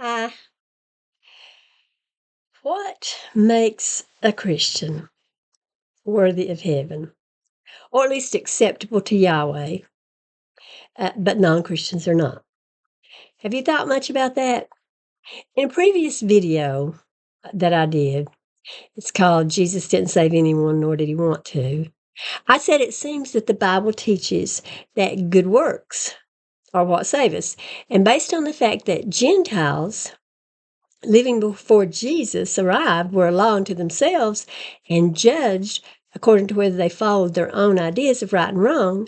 Hi. What makes a Christian worthy of heaven, or at least acceptable to Yahweh, but non-Christians are not? Have you thought much about that? In a previous video that I did, it's called Jesus Didn't Save Anyone, Nor Did He Want to. I said it seems that the Bible teaches that good works are what save us. And based on the fact that Gentiles living before Jesus arrived were a law unto themselves and judged according to whether they followed their own ideas of right and wrong,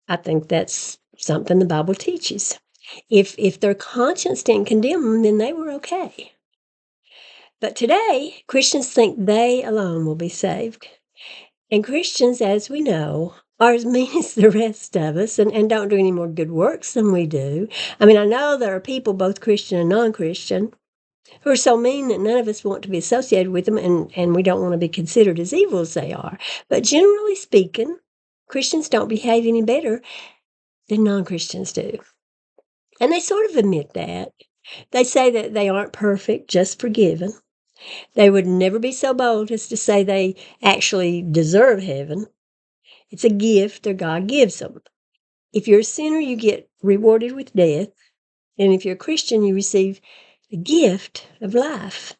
I think that's something the Bible teaches. If their conscience didn't condemn them, then they were okay. But today, Christians think they alone will be saved. And Christians, as we know, are as mean as the rest of us and don't do any more good works than we do. I mean, I know there are people, both Christian and non-Christian, who are so mean that none of us want to be associated with them, and we don't want to be considered as evil as they are. But generally speaking, Christians don't behave any better than non-Christians do. And they sort of admit that. They say that they aren't perfect, just forgiven. They would never be so bold as to say they actually deserve heaven. It's a gift that God gives them. If you're a sinner, you get rewarded with death. And if you're a Christian, you receive the gift of life.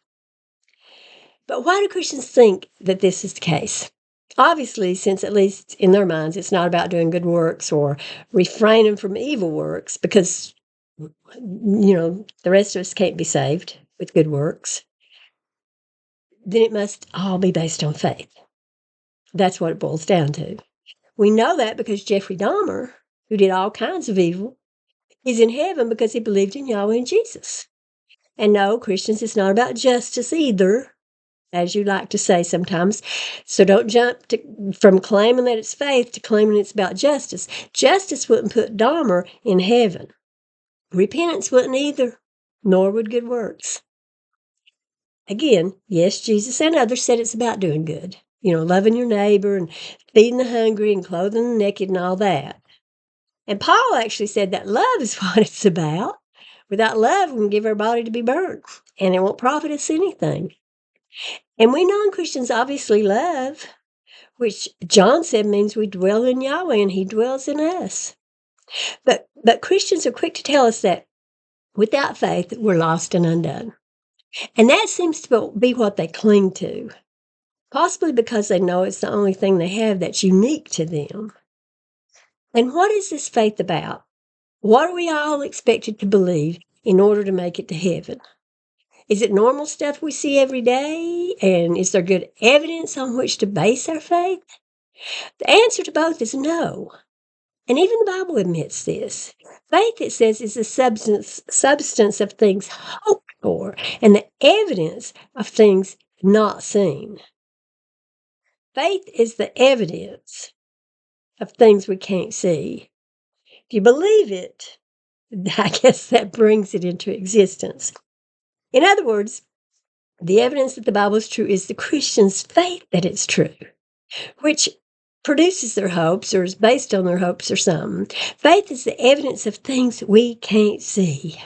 But why do Christians think that this is the case? Obviously, since at least in their minds, it's not about doing good works or refraining from evil works, because, the rest of us can't be saved with good works, then it must all be based on faith. That's what it boils down to. We know that because Jeffrey Dahmer, who did all kinds of evil, is in heaven because he believed in Yahweh and Jesus. And no, Christians, it's not about justice either, as you like to say sometimes. So don't jump from claiming that it's faith to claiming it's about justice. Justice wouldn't put Dahmer in heaven. Repentance wouldn't either, nor would good works. Again, yes, Jesus and others said it's about doing good. Loving your neighbor and feeding the hungry and clothing the naked and all that. And Paul actually said that love is what it's about. Without love, we can give our body to be burnt, and it won't profit us anything. And we non-Christians obviously love, which John said means we dwell in Yahweh and he dwells in us. But Christians are quick to tell us that without faith, we're lost and undone. And that seems to be what they cling to, possibly because they know it's the only thing they have that's unique to them. And what is this faith about? What are we all expected to believe in order to make it to heaven? Is it normal stuff we see every day? And is there good evidence on which to base our faith? The answer to both is no. And even the Bible admits this. Faith, it says, is the substance of things hoped for and the evidence of things not seen. Faith is the evidence of things we can't see. If you believe it, I guess that brings it into existence. In other words, the evidence that the Bible is true is the Christian's faith that it's true, which produces their hopes or is based on their hopes or something. Faith is the evidence of things we can't see.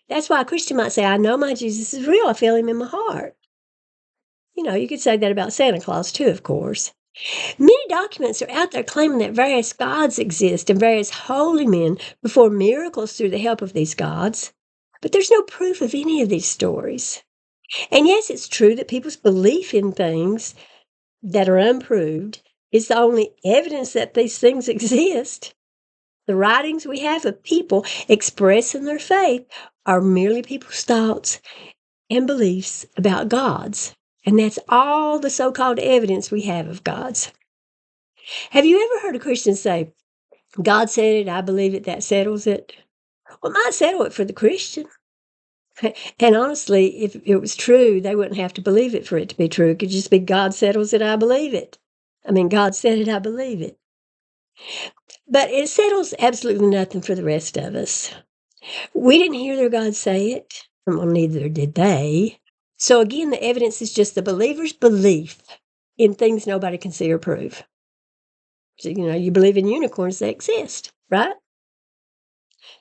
That's why a Christian might say, I know my Jesus is real. I feel him in my heart. You could say that about Santa Claus too, of course. Many documents are out there claiming that various gods exist and various holy men perform miracles through the help of these gods. But there's no proof of any of these stories. And yes, it's true that people's belief in things that are unproved is the only evidence that these things exist. The writings we have of people expressing their faith are merely people's thoughts and beliefs about gods. And that's all the so-called evidence we have of gods. Have you ever heard a Christian say, God said it, I believe it, that settles it? Well, it might settle it for the Christian. And honestly, if it was true, they wouldn't have to believe it for it to be true. It could just be God settles it, I believe it. God said it, I believe it. But it settles absolutely nothing for the rest of us. We didn't hear their God say it. Well, neither did they. So again, the evidence is just the believer's belief in things nobody can see or prove. So, you believe in unicorns, they exist, right?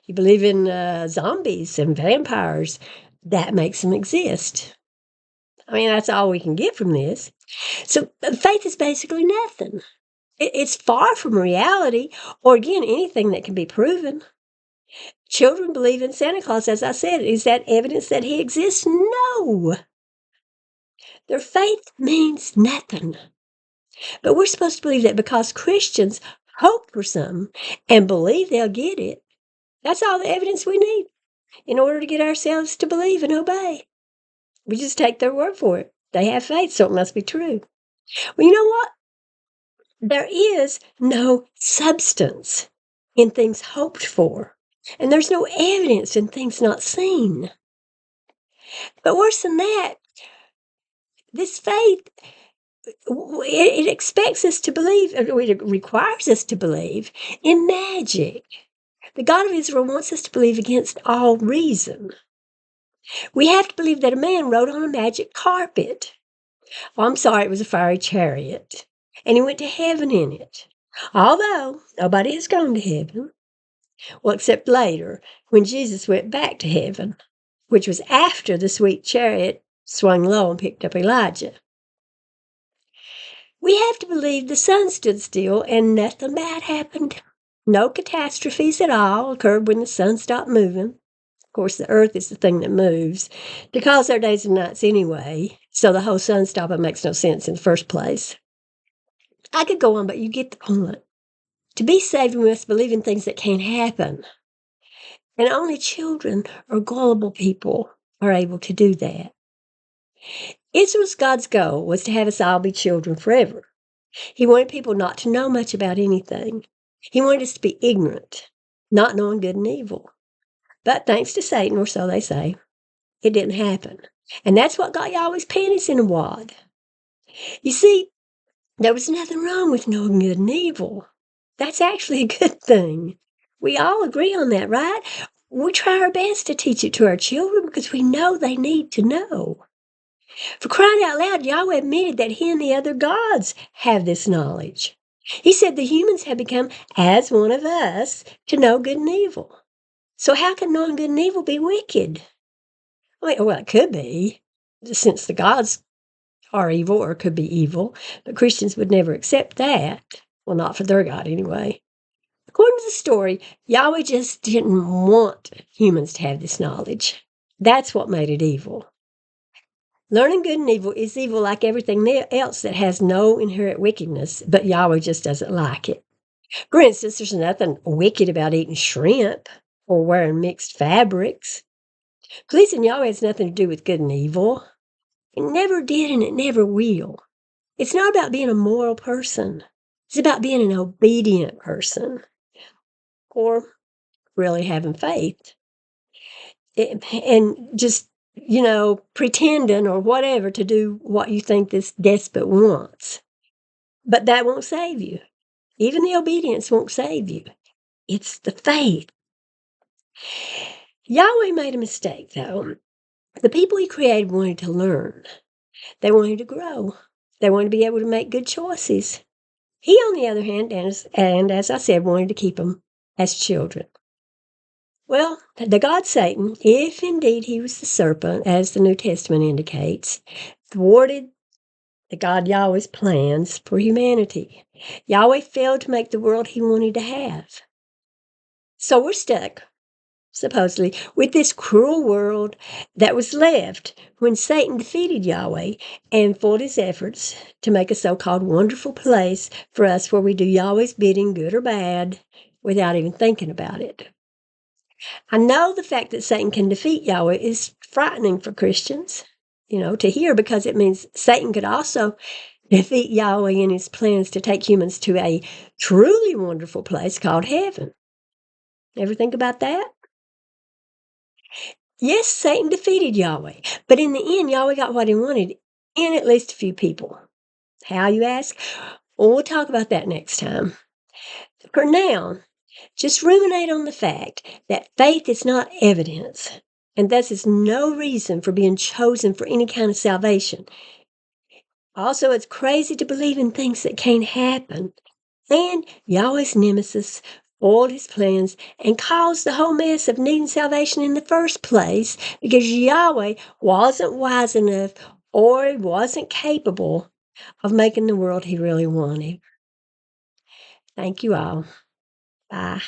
You believe in zombies and vampires. That makes them exist. I mean, that's all we can get from this. So faith is basically nothing. It's far from reality, or again, anything that can be proven. Children believe in Santa Claus, as I said. Is that evidence that he exists? No. Their faith means nothing. But we're supposed to believe that because Christians hope for something and believe they'll get it, that's all the evidence we need in order to get ourselves to believe and obey. We just take their word for it. They have faith, so it must be true. Well, you know what? There is no substance in things hoped for, and there's no evidence in things not seen. But worse than that, this faith, it expects us to believe, it requires us to believe in magic. The God of Israel wants us to believe against all reason. We have to believe that a man rode on a magic carpet. Oh, I'm sorry, it was a fiery chariot. And he went to heaven in it. Although nobody has gone to heaven. Well, except later, when Jesus went back to heaven, which was after the sweet chariot swung low and picked up Elijah. We have to believe the sun stood still and nothing bad happened. No catastrophes at all occurred when the sun stopped moving. Of course, the earth is the thing that moves to cause our days and nights anyway, so the whole sun stopping makes no sense in the first place. I could go on, but you get the point. To be saved, we must believe in things that can't happen. And only children or gullible people are able to do that. God's goal was to have us all be children forever. He wanted people not to know much about anything. He wanted us to be ignorant, not knowing good and evil. But thanks to Satan, or so they say, it didn't happen. And that's what got Yahweh's panties in a wad. You see, there was nothing wrong with knowing good and evil. That's actually a good thing. We all agree on that, right? We try our best to teach it to our children because we know they need to know. For crying out loud, Yahweh admitted that he and the other gods have this knowledge. He said the humans have become as one of us to know good and evil. So how can knowing good and evil be wicked? I mean, well, it could be, since the gods are evil or could be evil, but Christians would never accept that. Well, not for their God anyway. According to the story, Yahweh just didn't want humans to have this knowledge. That's what made it evil. Learning good and evil is evil like everything else that has no inherent wickedness, but Yahweh just doesn't like it. For instance, there's nothing wicked about eating shrimp or wearing mixed fabrics. Pleasing Yahweh has nothing to do with good and evil. It never did and it never will. It's not about being a moral person. It's about being an obedient person or really having faith. And just, pretending or whatever to do what you think this despot wants. But that won't save you. Even the obedience won't save you. It's the faith. Yahweh made a mistake, though. The people he created wanted to learn. They wanted to grow. They wanted to be able to make good choices. He, on the other hand, and as I said, wanted to keep them as children. Well, the god Satan, if indeed he was the serpent, as the New Testament indicates, thwarted the God Yahweh's plans for humanity. Yahweh failed to make the world he wanted to have. So we're stuck, supposedly, with this cruel world that was left when Satan defeated Yahweh and foiled his efforts to make a so-called wonderful place for us where we do Yahweh's bidding, good or bad, without even thinking about it. I know the fact that Satan can defeat Yahweh is frightening for Christians, to hear, because it means Satan could also defeat Yahweh in his plans to take humans to a truly wonderful place called heaven. Ever think about that? Yes, Satan defeated Yahweh, but in the end, Yahweh got what he wanted in at least a few people. How, you ask? Well, we'll talk about that next time. For now, just ruminate on the fact that faith is not evidence, and thus is no reason for being chosen for any kind of salvation. Also, it's crazy to believe in things that can't happen. And Yahweh's nemesis spoiled his plans, and caused the whole mess of needing salvation in the first place because Yahweh wasn't wise enough or wasn't capable of making the world he really wanted. Thank you all. Bye.